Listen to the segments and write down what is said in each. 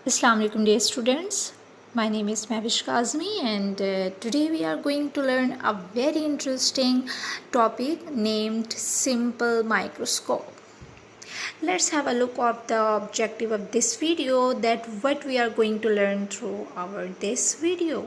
Assalamu alaikum dear students. My name is Mahwish Kazmi and today we are going to learn a very interesting topic named simple microscope. Let's have a look at the objective of this video, that what we are going to learn through our this video.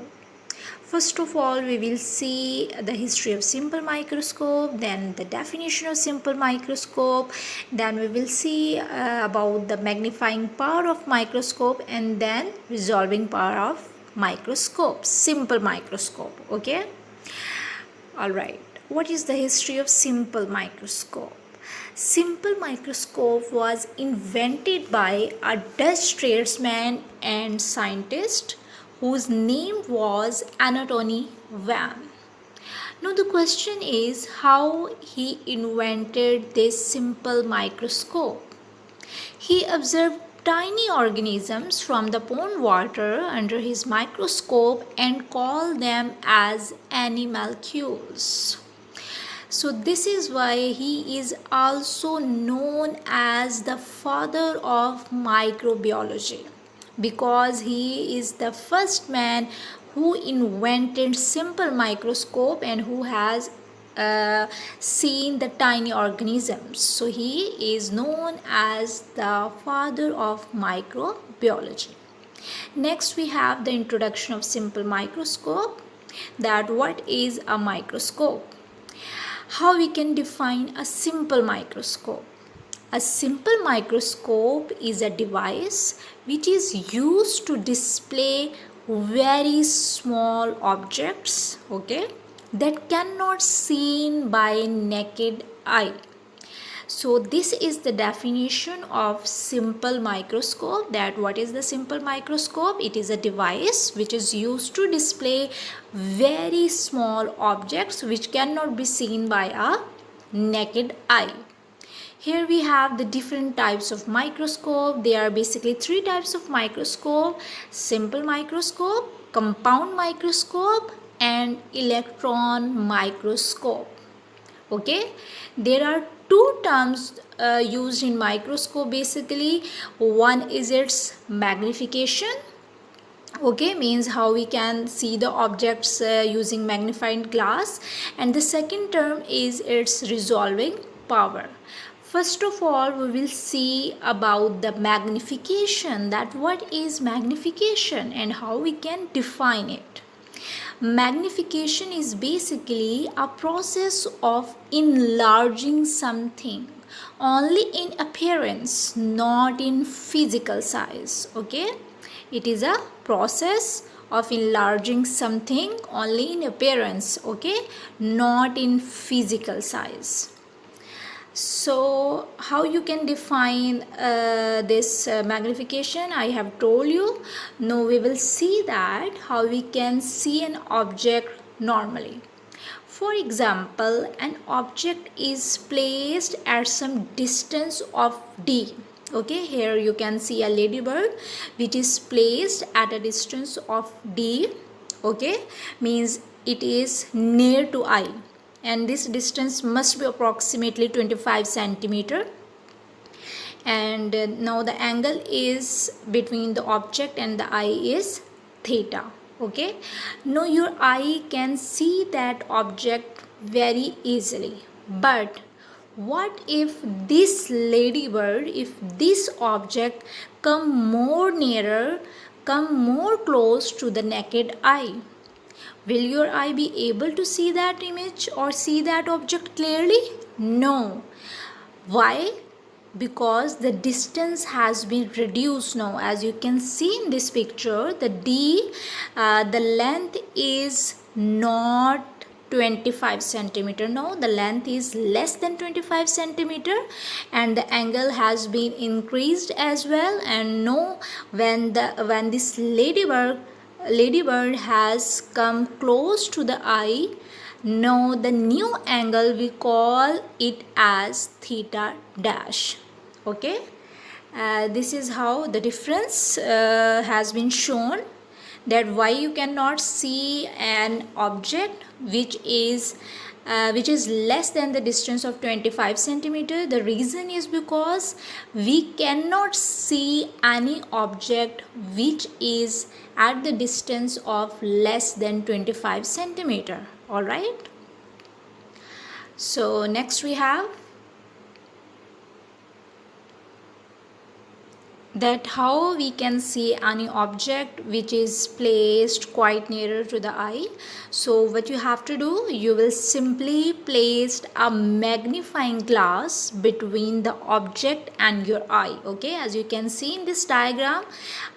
First of all, we will see the history of simple microscope, then the definition of simple microscope, then we will see about the magnifying power of microscope, and then resolving power of microscope, simple microscope. Okay? Alright. What is the history of simple microscope? Simple microscope was invented by a Dutch tradesman and scientist whose name was Antoine van. Now the question is how he invented this simple microscope. He observed tiny organisms from the pond water under his microscope and called them as animalcules. So this is why he is also known as the father of microbiology, because he is the first man who invented simple microscope and who has seen the tiny organisms. So he is known as the father of microbiology. Next we have the introduction of simple microscope, that what is a microscope. How we can define a simple microscope. A simple microscope is a device which is used to display very small objects, okay, that cannot seen by naked eye. So this is the definition of simple microscope, that what is the simple microscope? It is a device which is used to display very small objects which cannot be seen by a naked eye. Here we have the different types of microscope. There are basically three types of microscope: simple microscope, compound microscope, and electron microscope. Okay, there are two terms used in microscope basically. One is its magnification, okay, means how we can see the objects using magnifying glass, and the second term is its resolving power. First of all, we will see about the magnification, that what is magnification and how we can define it. Magnification is basically a process of enlarging something only in appearance, not in physical size. Okay, it is a process of enlarging something only in appearance, okay, not in physical size. So how you can define this magnification, I have told you. Now we will see that how we can see an object normally. For example, an object is placed at some distance of d. Okay, here you can see a ladybird which is placed at a distance of d. Okay, means it is near to eye, and this distance must be approximately 25 centimeter. And now the angle is between the object and the eye is theta. Okay, now your eye can see that object very easily, but what if this ladybird, if this object come more nearer, come more close to the naked eye? Will your eye be able to see that image or see that object clearly? No. Why? Because the distance has been reduced now. As you can see in this picture, the the length is not 25 centimeter. No, the length is less than 25 centimeter, and the angle has been increased as well. And no, when this ladybird has come close to the eye, now the new angle we call it as theta dash. Okay, this is how the difference has been shown, that why you cannot see an object which is which is less than the distance of 25 centimeter. The reason is because we cannot see any object which is at the distance of less than 25 centimeter. All right. So next we have that how we can see any object which is placed quite nearer to the eye. So what you have to do, you will simply place a magnifying glass between the object and your eye. Okay, as you can see in this diagram,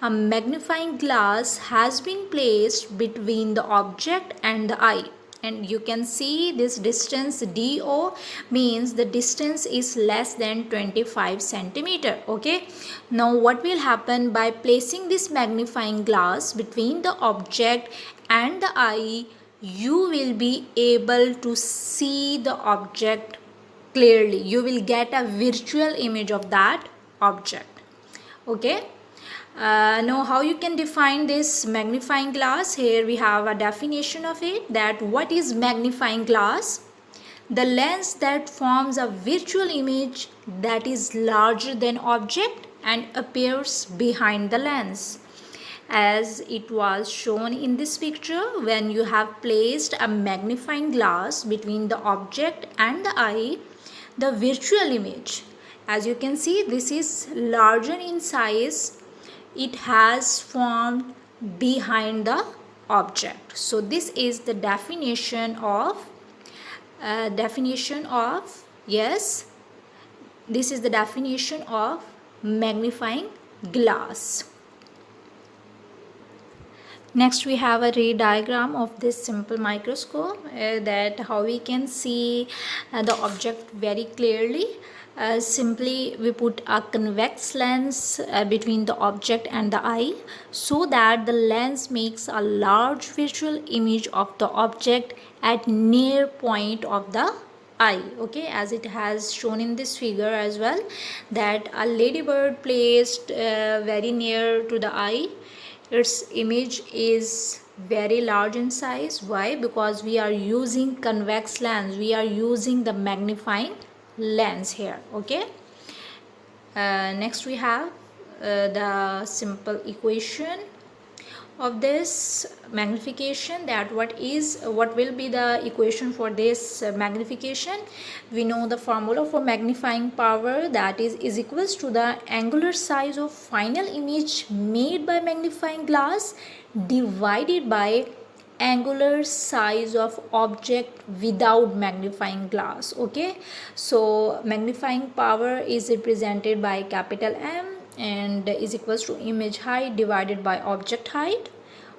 a magnifying glass has been placed between the object and the eye, and you can see this distance DO means the distance is less than 25 centimeter. Okay, now what will happen by placing this magnifying glass between the object and the eye, you will be able to see the object clearly. You will get a virtual image of that object. Okay. Now how you can define this magnifying glass? Here we have a definition of it, that what is magnifying glass? The lens that forms a virtual image that is larger than object and appears behind the lens. As it was shown in this picture, when you have placed a magnifying glass between the object and the eye, the virtual image, as you can see, this is larger in size. It has formed behind the object. So this is the definition of yes, this is the definition of magnifying glass. Next we have a ray diagram of this simple microscope, that how we can see the object very clearly. Simply we put a convex lens between the object and the eye, so that the lens makes a large visual image of the object at near point of the eye. Okay, as it has shown in this figure as well, that a ladybird placed very near to the eye, its image is very large in size. Why? Because we are using convex lens, we are using the magnifying lens here. Okay, next we have the simple equation of this magnification, that what will be the equation for this magnification. We know the formula for magnifying power, that is equals to the angular size of final image made by magnifying glass divided by angular size of object without magnifying glass. Okay, so magnifying power is represented by capital M and is equals to image height divided by object height.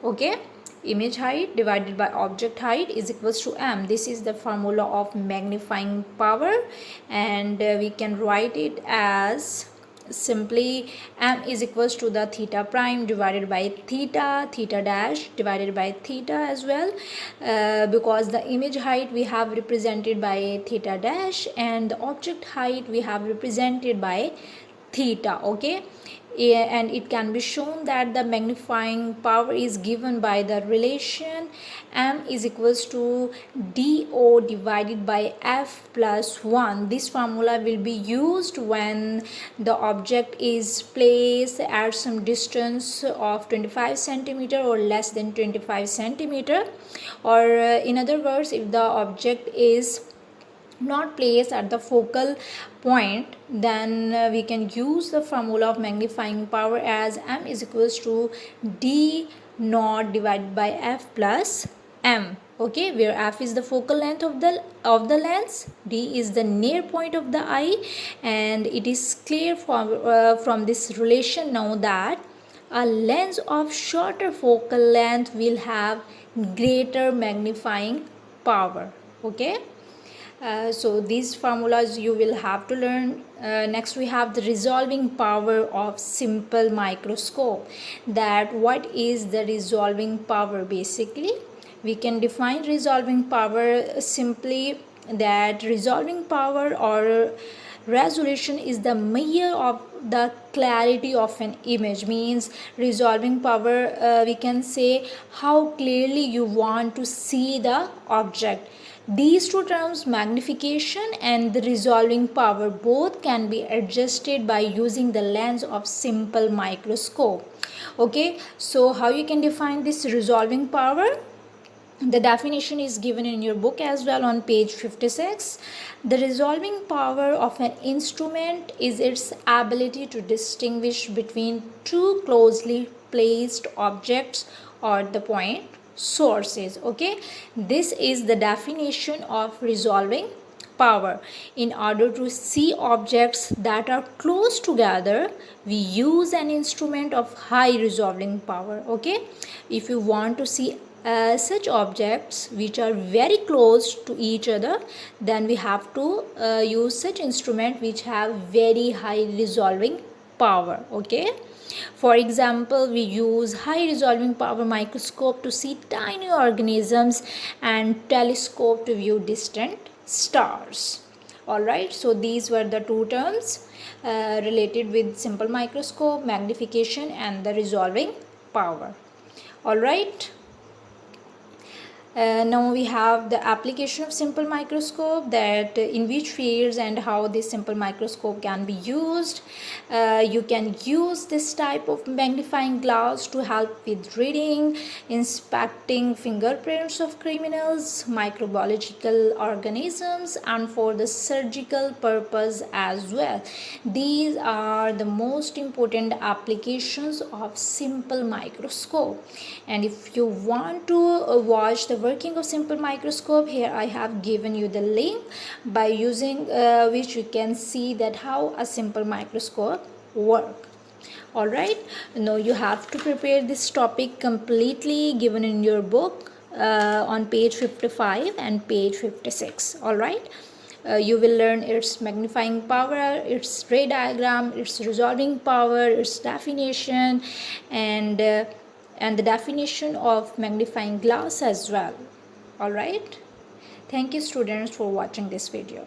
Okay, image height divided by object height is equals to M. This is the formula of magnifying power, and we can write it as simply M is equals to the theta prime divided by theta dash divided by theta as well, because the image height we have represented by theta dash and the object height we have represented by theta. Okay, and it can be shown that the magnifying power is given by the relation M is equals to DO divided by F plus 1. This formula will be used when the object is placed at some distance of 25 centimeter or less than 25 centimeter, or in other words, if the object is not placed at the focal point, then we can use the formula of magnifying power as M is equals to D naught divided by F plus M. Okay, where F is the focal length of the lens, D is the near point of the eye, and it is clear from this relation now that a lens of shorter focal length will have greater magnifying power. Okay, so these formulas you will have to learn. Next we have the resolving power of simple microscope, that what is the resolving power. Basically we can define resolving power simply, that resolving power or resolution is the measure of the clarity of an image. Means resolving power, we can say how clearly you want to see the object. These two terms, magnification and the resolving power, both can be adjusted by using the lens of simple microscope. Okay, so how you can define this resolving power? The definition is given in your book as well on page 56. The resolving power of an instrument is its ability to distinguish between two closely placed objects or the point sources. Okay, this is the definition of resolving power. In order to see objects that are close together, we use an instrument of high resolving power. Okay, if you want to see such objects which are very close to each other, then we have to use such instrument which have very high resolving power. Okay, for example, we use high resolving power microscope to see tiny organisms and telescope to view distant stars. Alright, so these were the two terms related with simple microscope, magnification and the resolving power. Alright. Now we have the application of simple microscope, that in which fields and how this simple microscope can be used. You can use this type of magnifying glass to help with reading, inspecting fingerprints of criminals, microbiological organisms, and for the surgical purpose as well. These are the most important applications of simple microscope. And if you want to watch the working of simple microscope, here I have given you the link by using which you can see that how a simple microscope work. Alright, now you have to prepare this topic completely given in your book on page 55 and page 56. Alright, you will learn its magnifying power, its ray diagram, its resolving power, its definition, and the definition of magnifying glass as well. Alright, thank you students for watching this video.